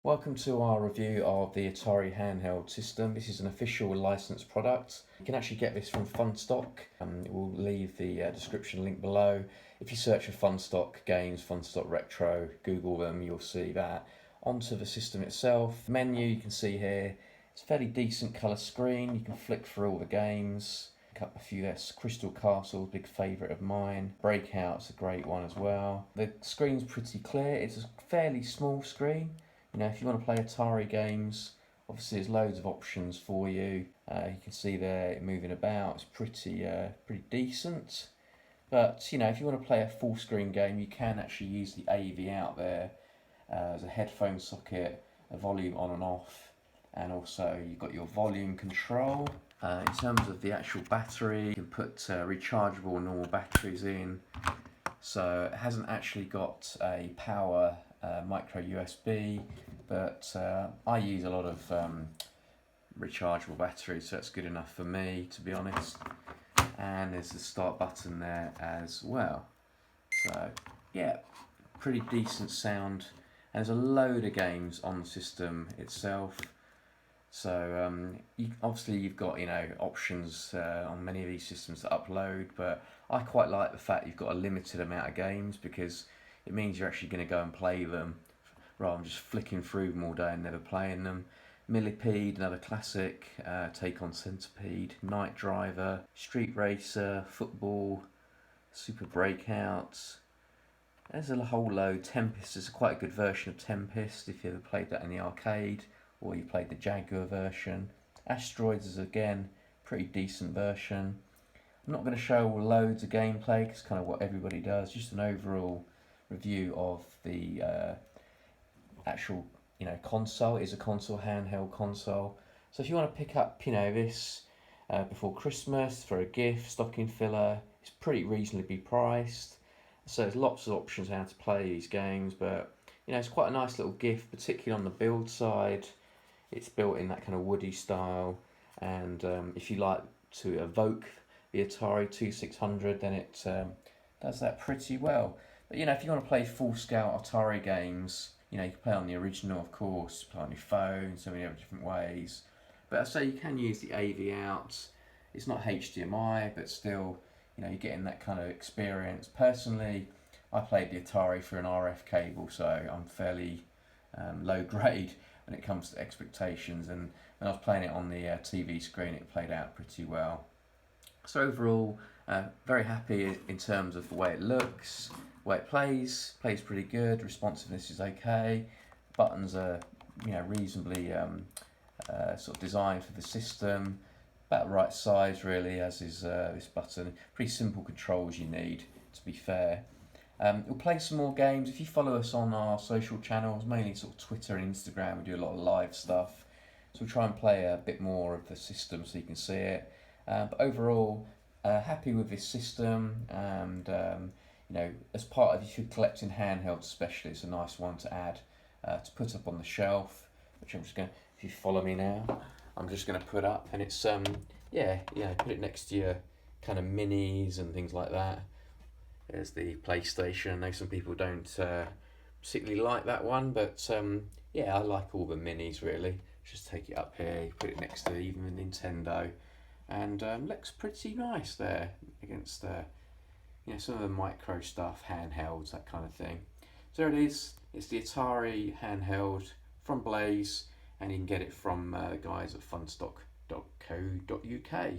Welcome to our review of the Atari handheld system. This is an official licensed product. You can actually get this from Funstock. We'll leave the description link below. If you search for Funstock games, Funstock Retro, Google them, you'll see that. Onto the system itself. Menu you can see here. It's a fairly decent colour screen. You can flick through all the games. A few there. Crystal Castle, big favourite of mine. Breakout's a great one as well. The screen's pretty clear. It's a fairly small screen. If you want to play Atari games, obviously there's loads of options for you. You can see there it moving about. It's pretty decent. But if you want to play a full screen game, you can actually use the AV out there as a headphone socket, a volume on and off, and also you've got your volume control. In terms of the actual battery, you can put rechargeable normal batteries in. So it hasn't actually got a power micro USB, but I use a lot of rechargeable batteries, so that's good enough for me, to be honest. And there's the start button there as well. So yeah, pretty decent sound. And there's a load of games on the system itself. So obviously you've got options on many of these systems to upload, but I quite like the fact you've got a limited amount of games, because it means you're actually going to go and play them rather than just flicking through them all day and never playing them. Millipede, another classic. Take on Centipede, Night Driver, Street Racer, Football, Super Breakout. There's a whole load. Tempest is quite a good version of Tempest if you ever played that in the arcade, or you played the Jaguar version. Asteroids is again pretty decent version. I'm not going to show loads of gameplay because it's kind of what everybody does. Just an overall review of the actual console. It is a console, handheld console. So if you want to pick up this before Christmas for a gift, stocking filler, it's pretty reasonably priced. So there's lots of options how to play these games, but it's quite a nice little gift, particularly on the build side. It's built in that kind of woody style, and if you like to evoke the Atari 2600, then it does that pretty well. But if you want to play full-scale Atari games, you can play on the original, of course, play on your phone, so many other different ways. But I say you can use the AV out. It's not HDMI, but still, you're getting that kind of experience. Personally, I played the Atari through an RF cable, so I'm fairly low grade when it comes to expectations, and when I was playing it on the TV screen, it played out pretty well. So overall, very happy in terms of the way it looks, the way it plays pretty good. Responsiveness is okay. Buttons are reasonably sort of designed for the system, about the right size really, as is this button. Pretty simple controls you need, to be fair. We'll play some more games. If you follow us on our social channels, mainly sort of Twitter and Instagram, we do a lot of live stuff. So we'll try and play a bit more of the system so you can see it. But overall, happy with this system, and as part of, if you're collecting handhelds especially, it's a nice one to add to put up on the shelf, which I'm just going to, if you follow me now, I'm just going to put up, and it's put it next to your kind of minis and things like that. There's the PlayStation. I know some people don't particularly like that one, but I like all the minis really. Just take it up here, put it next to even the Nintendo, and looks pretty nice there against some of the micro stuff, handhelds, that kind of thing. So there it is. It's the Atari handheld from Blaze, and you can get it from the guys at funstock.co.uk.